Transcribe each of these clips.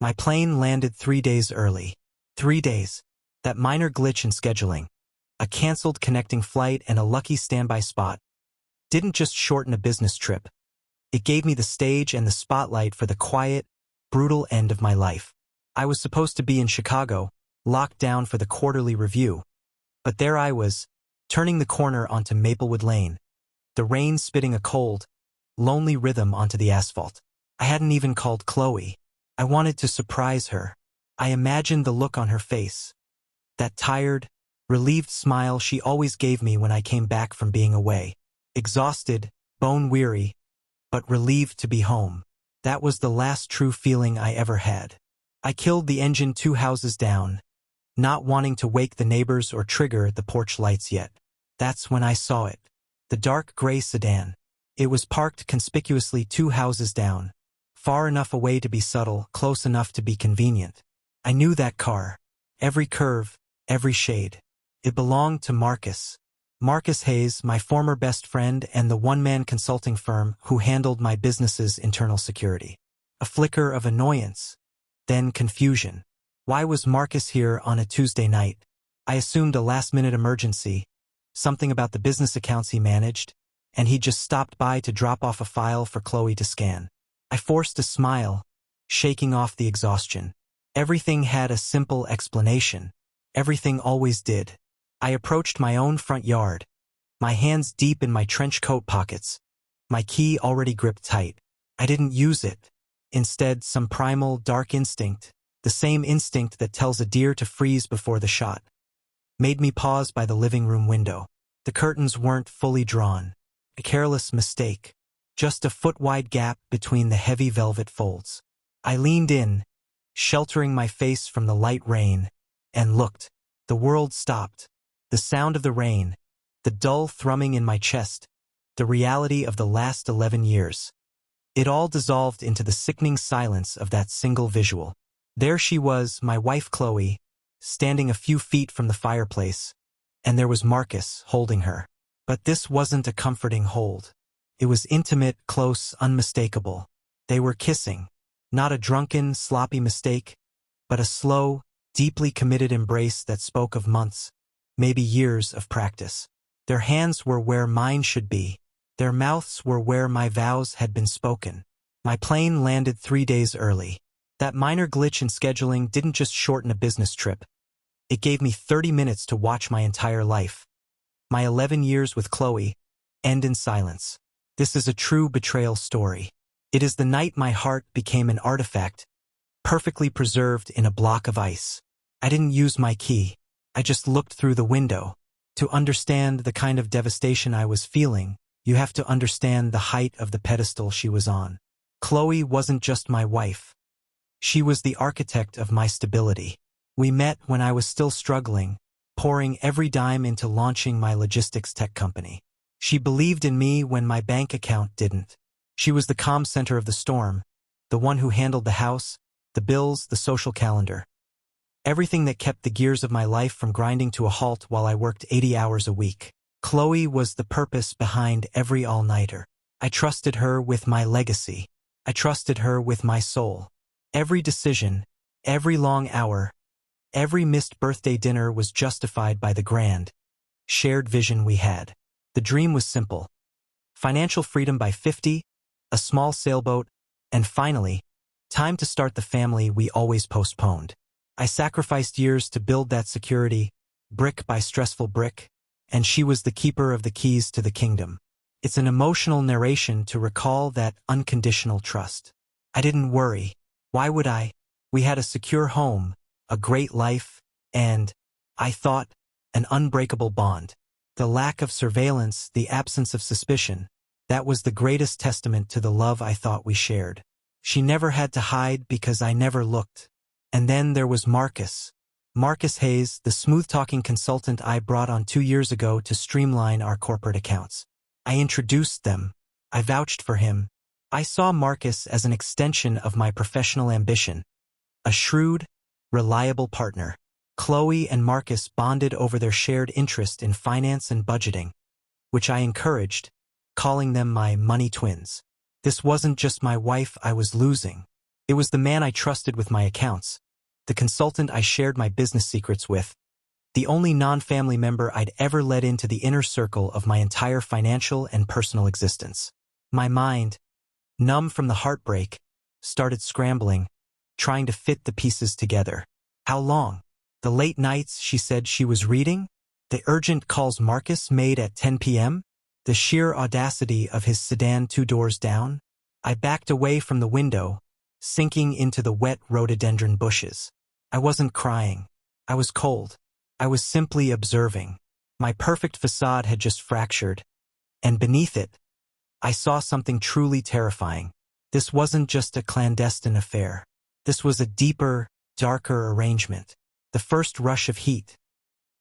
My plane landed 3 days early. 3 days. That minor glitch in scheduling, a canceled connecting flight and a lucky standby spot, didn't just shorten a business trip. It gave me the stage and the spotlight for the quiet, brutal end of my life. I was supposed to be in Chicago, locked down for the quarterly review. But there I was, turning the corner onto Maplewood Lane, the rain spitting a cold, lonely rhythm onto the asphalt. I hadn't even called Chloe. I wanted to surprise her. I imagined the look on her face, that tired, relieved smile she always gave me when I came back from being away. Exhausted, bone-weary, but relieved to be home. That was the last true feeling I ever had. I killed the engine 2 houses down, not wanting to wake the neighbors or trigger the porch lights yet. That's when I saw it. The dark gray sedan. It was parked conspicuously 2 houses down, far enough away to be subtle, close enough to be convenient. I knew that car. Every curve, every shade. It belonged to Marcus. Marcus Hayes, my former best friend and the one-man consulting firm who handled my business's internal security. A flicker of annoyance, then confusion. Why was Marcus here on a Tuesday night? I assumed a last-minute emergency, something about the business accounts he managed, and he just stopped by to drop off a file for Chloe to scan. I forced a smile, shaking off the exhaustion. Everything had a simple explanation. Everything always did. I approached my own front yard, my hands deep in my trench coat pockets, my key already gripped tight. I didn't use it. Instead, some primal, dark instinct, the same instinct that tells a deer to freeze before the shot, made me pause by the living room window. The curtains weren't fully drawn. A careless mistake. Just a foot-wide gap between the heavy velvet folds. I leaned in, sheltering my face from the light rain, and looked. The world stopped. The sound of the rain, the dull thrumming in my chest, the reality of the last 11 years. It all dissolved into the sickening silence of that single visual. There she was, my wife Chloe, standing a few feet from the fireplace, and there was Marcus holding her. But this wasn't a comforting hold. It was intimate, close, unmistakable. They were kissing. Not a drunken, sloppy mistake, but a slow, deeply committed embrace that spoke of months, maybe years of practice. Their hands were where mine should be. Their mouths were where my vows had been spoken. My plane landed 3 days early. That minor glitch in scheduling didn't just shorten a business trip. It gave me 30 minutes to watch my entire life. My 11 years with Chloe end in silence. This is a true betrayal story. It is the night my heart became an artifact, perfectly preserved in a block of ice. I didn't use my key. I just looked through the window. To understand the kind of devastation I was feeling, you have to understand the height of the pedestal she was on. Chloe wasn't just my wife. She was the architect of my stability. We met when I was still struggling, pouring every dime into launching my logistics tech company. She believed in me when my bank account didn't. She was the calm center of the storm, the one who handled the house, the bills, the social calendar. Everything that kept the gears of my life from grinding to a halt while I worked 80 hours a week. Chloe was the purpose behind every all-nighter. I trusted her with my legacy. I trusted her with my soul. Every decision, every long hour, every missed birthday dinner was justified by the grand, shared vision we had. The dream was simple. Financial freedom by 50, a small sailboat, and finally, time to start the family we always postponed. I sacrificed years to build that security, brick by stressful brick, and she was the keeper of the keys to the kingdom. It's an emotional narration to recall that unconditional trust. I didn't worry. Why would I? We had a secure home, a great life, and, I thought, an unbreakable bond. The lack of surveillance, the absence of suspicion, that was the greatest testament to the love I thought we shared. She never had to hide because I never looked. And then there was Marcus. Marcus Hayes, the smooth-talking consultant I brought on 2 years ago to streamline our corporate accounts. I introduced them. I vouched for him. I saw Marcus as an extension of my professional ambition. A shrewd, reliable partner. Chloe and Marcus bonded over their shared interest in finance and budgeting, which I encouraged, calling them my money twins. This wasn't just my wife I was losing. It was the man I trusted with my accounts, the consultant I shared my business secrets with, the only non-family member I'd ever let into the inner circle of my entire financial and personal existence. My mind, numb from the heartbreak, started scrambling, trying to fit the pieces together. How long? The late nights she said she was reading? The urgent calls Marcus made at 10 p.m.? The sheer audacity of his sedan 2 doors down? I backed away from the window, sinking into the wet rhododendron bushes. I wasn't crying. I was cold. I was simply observing. My perfect facade had just fractured, and beneath it, I saw something truly terrifying. This wasn't just a clandestine affair. This was a deeper, darker arrangement. The first rush of heat,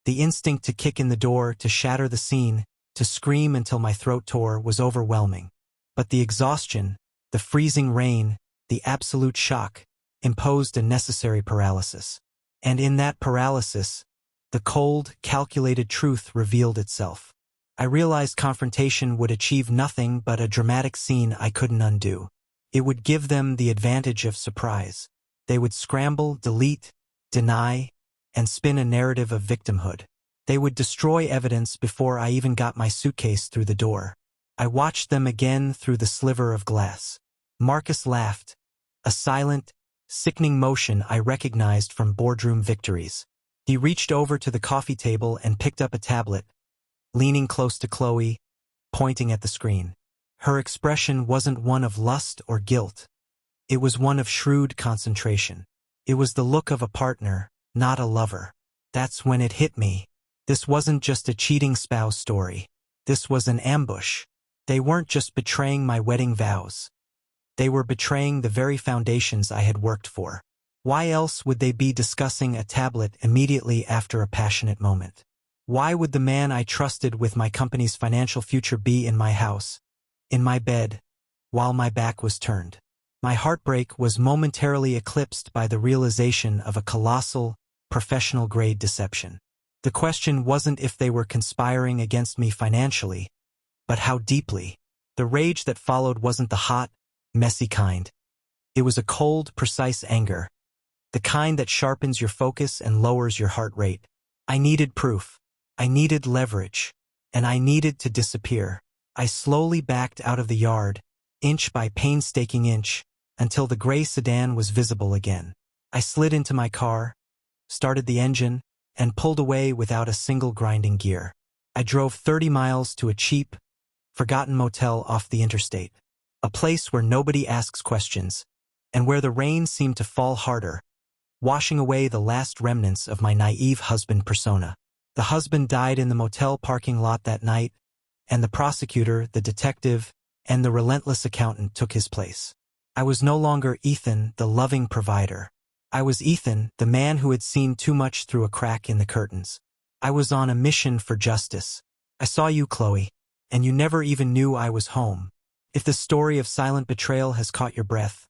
the instinct to kick in the door, to shatter the scene, to scream until my throat tore, was overwhelming. But the exhaustion, the freezing rain, the absolute shock, imposed a necessary paralysis. And in that paralysis, the cold, calculated truth revealed itself. I realized confrontation would achieve nothing but a dramatic scene I couldn't undo. It would give them the advantage of surprise. They would scramble, delete, deny, and spin a narrative of victimhood. They would destroy evidence before I even got my suitcase through the door. I watched them again through the sliver of glass. Marcus laughed, a silent, sickening motion I recognized from boardroom victories. He reached over to the coffee table and picked up a tablet, leaning close to Chloe, pointing at the screen. Her expression wasn't one of lust or guilt. It was one of shrewd concentration. It was the look of a partner, not a lover. That's when it hit me. This wasn't just a cheating spouse story. This was an ambush. They weren't just betraying my wedding vows. They were betraying the very foundations I had worked for. Why else would they be discussing a tablet immediately after a passionate moment? Why would the man I trusted with my company's financial future be in my house, in my bed, while my back was turned? My heartbreak was momentarily eclipsed by the realization of a colossal, professional-grade deception. The question wasn't if they were conspiring against me financially, but how deeply. The rage that followed wasn't the hot, messy kind. It was a cold, precise anger, the kind that sharpens your focus and lowers your heart rate. I needed proof. I needed leverage. And I needed to disappear. I slowly backed out of the yard, inch by painstaking inch, until the gray sedan was visible again. I slid into my car, started the engine, and pulled away without a single grinding gear. I drove 30 miles to a cheap, forgotten motel off the interstate. A place where nobody asks questions, and where the rain seemed to fall harder, washing away the last remnants of my naive husband persona. The husband died in the motel parking lot that night, and the prosecutor, the detective, and the relentless accountant took his place. I was no longer Ethan, the loving provider. I was Ethan, the man who had seen too much through a crack in the curtains. I was on a mission for justice. I saw you, Chloe, and you never even knew I was home. If the story of silent betrayal has caught your breath,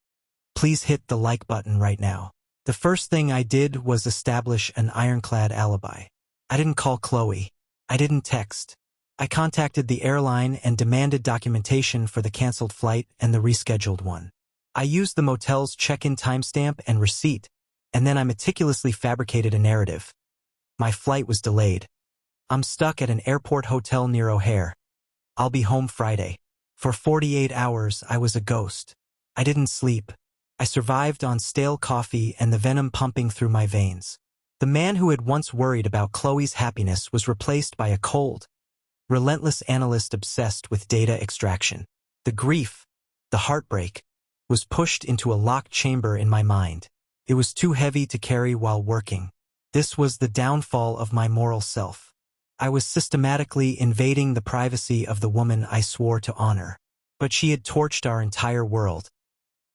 please hit the like button right now. The first thing I did was establish an ironclad alibi. I didn't call Chloe. I didn't text. I contacted the airline and demanded documentation for the canceled flight and the rescheduled one. I used the motel's check-in timestamp and receipt, and then I meticulously fabricated a narrative. My flight was delayed. I'm stuck at an airport hotel near O'Hare. I'll be home Friday. For 48 hours, I was a ghost. I didn't sleep. I survived on stale coffee and the venom pumping through my veins. The man who had once worried about Chloe's happiness was replaced by a cold, relentless analyst obsessed with data extraction. The grief, the heartbreak, was pushed into a locked chamber in my mind. It was too heavy to carry while working. This was the downfall of my moral self. I was systematically invading the privacy of the woman I swore to honor. But she had torched our entire world.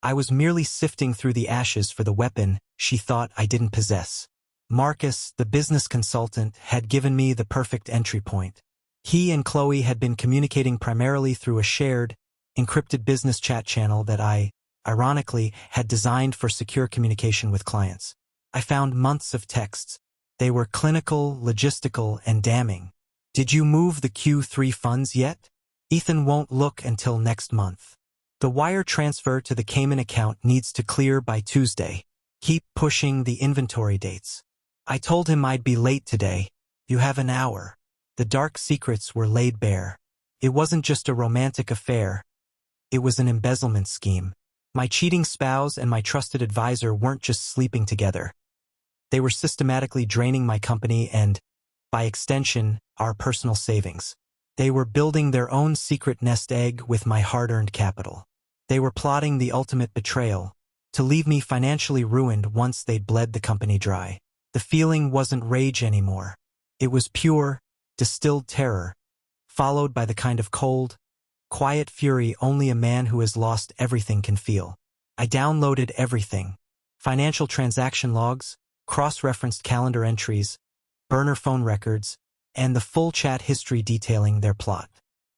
I was merely sifting through the ashes for the weapon she thought I didn't possess. Marcus, the business consultant, had given me the perfect entry point. He and Chloe had been communicating primarily through a shared, encrypted business chat channel that I, ironically, had designed for secure communication with clients. I found months of texts. They were clinical, logistical, and damning. Did you move the Q3 funds yet? Ethan won't look until next month. The wire transfer to the Cayman account needs to clear by Tuesday. Keep pushing the inventory dates. I told him I'd be late today. You have an hour. The dark secrets were laid bare. It wasn't just a romantic affair. It was an embezzlement scheme. My cheating spouse and my trusted advisor weren't just sleeping together. They were systematically draining my company and, by extension, our personal savings. They were building their own secret nest egg with my hard-earned capital. They were plotting the ultimate betrayal, to leave me financially ruined once they'd bled the company dry. The feeling wasn't rage anymore. It was pure, distilled terror, followed by the kind of cold, quiet fury only a man who has lost everything can feel. I downloaded everything. Financial transaction logs, cross-referenced calendar entries, burner phone records, and the full chat history detailing their plot.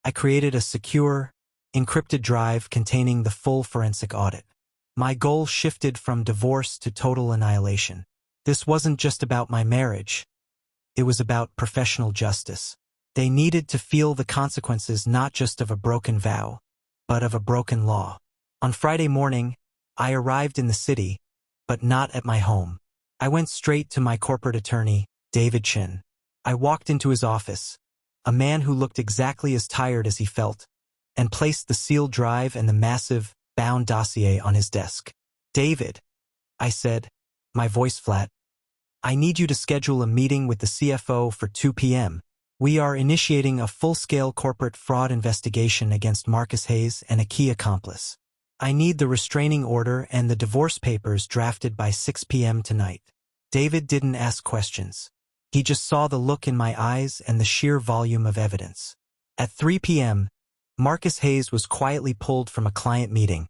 I created a secure, encrypted drive containing the full forensic audit. My goal shifted from divorce to total annihilation. This wasn't just about my marriage. It was about professional justice. They needed to feel the consequences not just of a broken vow, but of a broken law. On Friday morning, I arrived in the city, but not at my home. I went straight to my corporate attorney, David Chin. I walked into his office, a man who looked exactly as tired as he felt, and placed the sealed drive and the massive, bound dossier on his desk. "David," I said, my voice flat, "I need you to schedule a meeting with the CFO for 2 p.m. We are initiating a full-scale corporate fraud investigation against Marcus Hayes and a key accomplice. I need the restraining order and the divorce papers drafted by 6 p.m. tonight." David didn't ask questions. He just saw the look in my eyes and the sheer volume of evidence. At 3 p.m., Marcus Hayes was quietly pulled from a client meeting.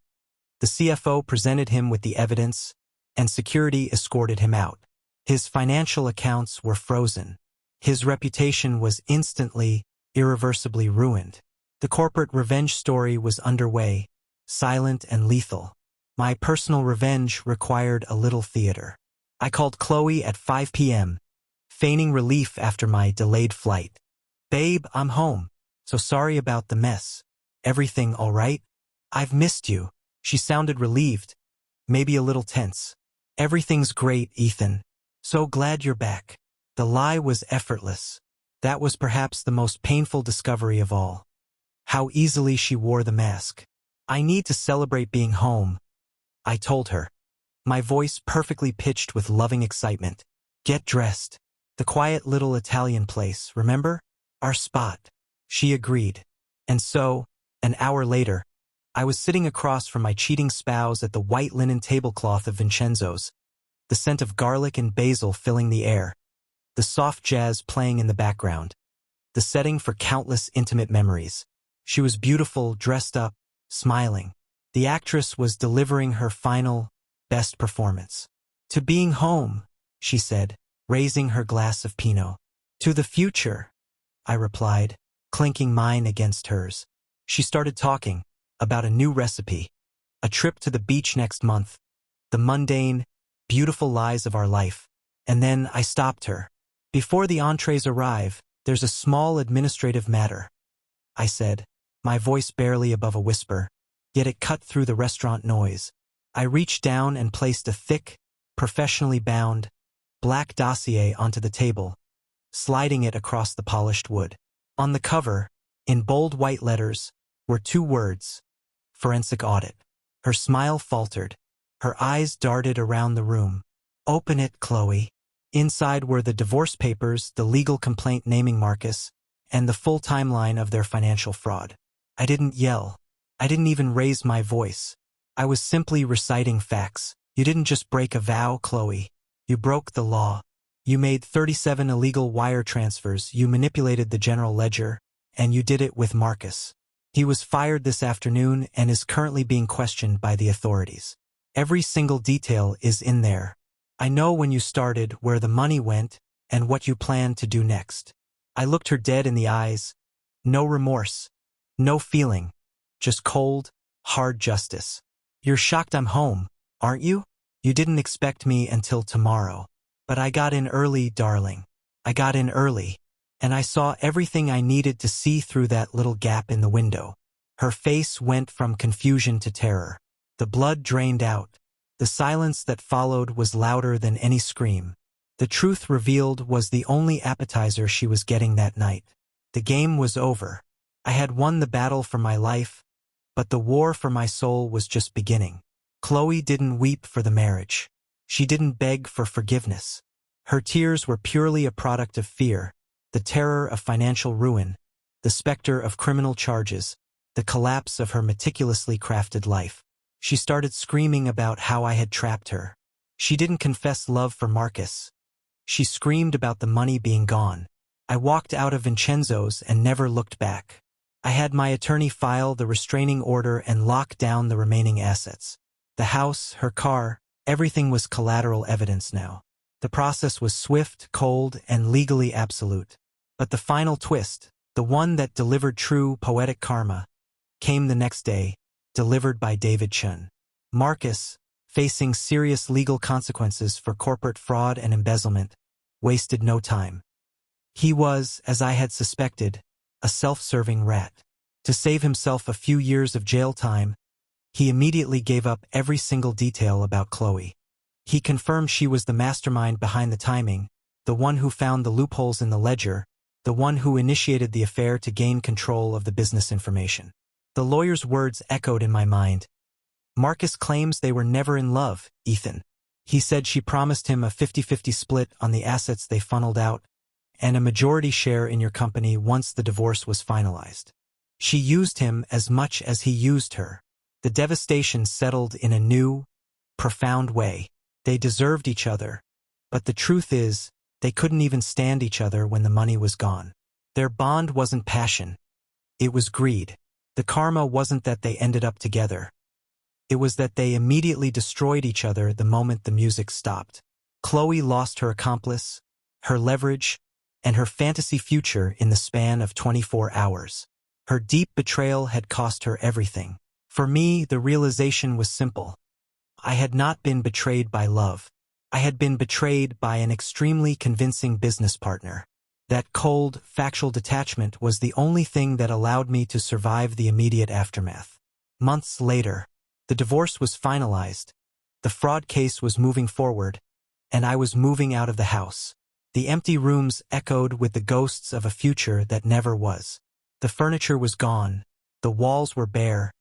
The CFO presented him with the evidence, and security escorted him out. His financial accounts were frozen. His reputation was instantly, irreversibly ruined. The corporate revenge story was underway, silent and lethal. My personal revenge required a little theater. I called Chloe at 5 p.m., feigning relief after my delayed flight. "Babe, I'm home. So sorry about the mess. Everything all right? I've missed you." She sounded relieved, maybe a little tense. "Everything's great, Ethan. So glad you're back." The lie was effortless. That was perhaps the most painful discovery of all. How easily she wore the mask. "I need to celebrate being home," I told her, my voice perfectly pitched with loving excitement. "Get dressed. The quiet little Italian place, remember? Our spot." She agreed. And so, an hour later, I was sitting across from my cheating spouse at the white linen tablecloth of Vincenzo's, the scent of garlic and basil filling the air, the soft jazz playing in the background, the setting for countless intimate memories. She was beautiful, dressed up, smiling. The actress was delivering her final, best performance. "To being home," she said, raising her glass of Pinot. "To the future," I replied, clinking mine against hers. She started talking about a new recipe, a trip to the beach next month, the mundane, beautiful lies of our life. And then I stopped her. "Before the entrees arrive, there's a small administrative matter," I said, my voice barely above a whisper, yet it cut through the restaurant noise. I reached down and placed a thick, professionally bound, black dossier onto the table, sliding it across the polished wood. On the cover, in bold white letters, were 2 words: forensic audit. Her smile faltered. Her eyes darted around the room. "Open it, Chloe." Inside were the divorce papers, the legal complaint naming Marcus, and the full timeline of their financial fraud. I didn't yell. I didn't even raise my voice. I was simply reciting facts. "You didn't just break a vow, Chloe. You broke the law. You made 37 illegal wire transfers, you manipulated the general ledger, and you did it with Marcus. He was fired this afternoon and is currently being questioned by the authorities. Every single detail is in there. I know when you started, where the money went, and what you plan to do next." I looked her dead in the eyes. No remorse. No feeling. Just cold, hard justice. "You're shocked I'm home, aren't you? You didn't expect me until tomorrow. But I got in early, darling. I got in early. And I saw everything I needed to see through that little gap in the window. Her face went from confusion to terror. The blood drained out. The silence that followed was louder than any scream. The truth revealed was the only appetizer she was getting that night. The game was over. I had won the battle for my life, but the war for my soul was just beginning. Chloe didn't weep for the marriage. She didn't beg for forgiveness. Her tears were purely a product of fear, the terror of financial ruin, the specter of criminal charges, the collapse of her meticulously crafted life. She started screaming about how I had trapped her. She didn't confess love for Marcus. She screamed about the money being gone. I walked out of Vincenzo's and never looked back. I had my attorney file the restraining order and lock down the remaining assets. The house, her car, everything was collateral evidence now. The process was swift, cold, and legally absolute. But the final twist, the one that delivered true poetic karma, came the next day, delivered by David Chun. Marcus, facing serious legal consequences for corporate fraud and embezzlement, wasted no time. He was, as I had suspected, a self-serving rat. To save himself a few years of jail time, he immediately gave up every single detail about Chloe. He confirmed she was the mastermind behind the timing, the one who found the loopholes in the ledger, the one who initiated the affair to gain control of the business information. The lawyer's words echoed in my mind. Marcus claims they were never in love, Ethan. He said she promised him a 50-50 split on the assets they funneled out, and a majority share in your company once the divorce was finalized. She used him as much as he used her. The devastation settled in a new, profound way. They deserved each other, but the truth is, they couldn't even stand each other when the money was gone. Their bond wasn't passion. It was greed. The karma wasn't that they ended up together. It was that they immediately destroyed each other the moment the music stopped. Chloe lost her accomplice, her leverage, and her fantasy future in the span of 24 hours. Her deep betrayal had cost her everything. For me, the realization was simple. I had not been betrayed by love. I had been betrayed by an extremely convincing business partner. That cold, factual detachment was the only thing that allowed me to survive the immediate aftermath. Months later, the divorce was finalized, the fraud case was moving forward, and I was moving out of the house. The empty rooms echoed with the ghosts of a future that never was. The furniture was gone, the walls were bare,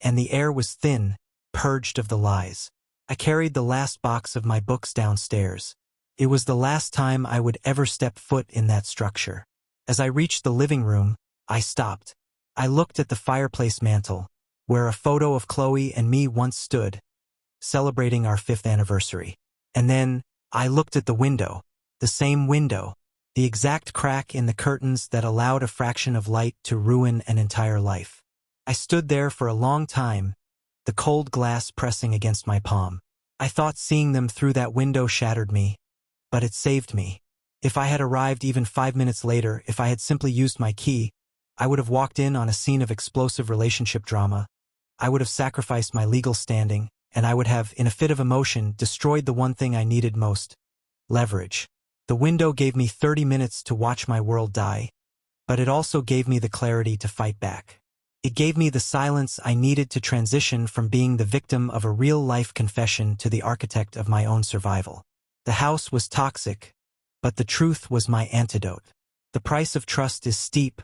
and the air was thin, purged of the lies. I carried the last box of my books downstairs. It was the last time I would ever step foot in that structure. As I reached the living room, I stopped. I looked at the fireplace mantel, where a photo of Chloe and me once stood, celebrating our 5th anniversary. And then, I looked at the window, the same window, the exact crack in the curtains that allowed a fraction of light to ruin an entire life. I stood there for a long time, the cold glass pressing against my palm. I thought seeing them through that window shattered me, but it saved me. If I had arrived even 5 minutes later, if I had simply used my key, I would have walked in on a scene of explosive relationship drama. I would have sacrificed my legal standing, and I would have, in a fit of emotion, destroyed the one thing I needed most: leverage. The window gave me 30 minutes to watch my world die, but it also gave me the clarity to fight back. It gave me the silence I needed to transition from being the victim of a real-life confession to the architect of my own survival. The house was toxic, but the truth was my antidote. The price of trust is steep,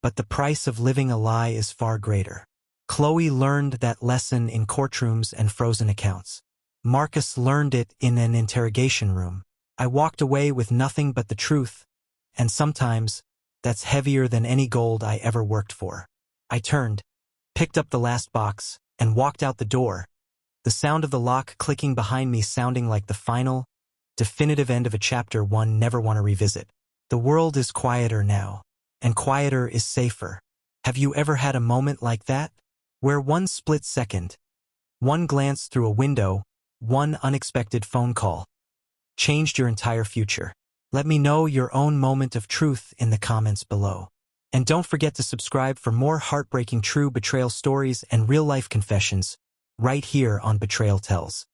but the price of living a lie is far greater. Chloe learned that lesson in courtrooms and frozen accounts. Marcus learned it in an interrogation room. I walked away with nothing but the truth, and sometimes, that's heavier than any gold I ever worked for. I turned, picked up the last box, and walked out the door, the sound of the lock clicking behind me sounding like the final, definitive end of a chapter one never want to revisit. The world is quieter now, and quieter is safer. Have you ever had a moment like that? Where one split second, one glance through a window, one unexpected phone call, changed your entire future? Let me know your own moment of truth in the comments below. And don't forget to subscribe for more heartbreaking true betrayal stories and real-life confessions, right here on Betrayal Tells.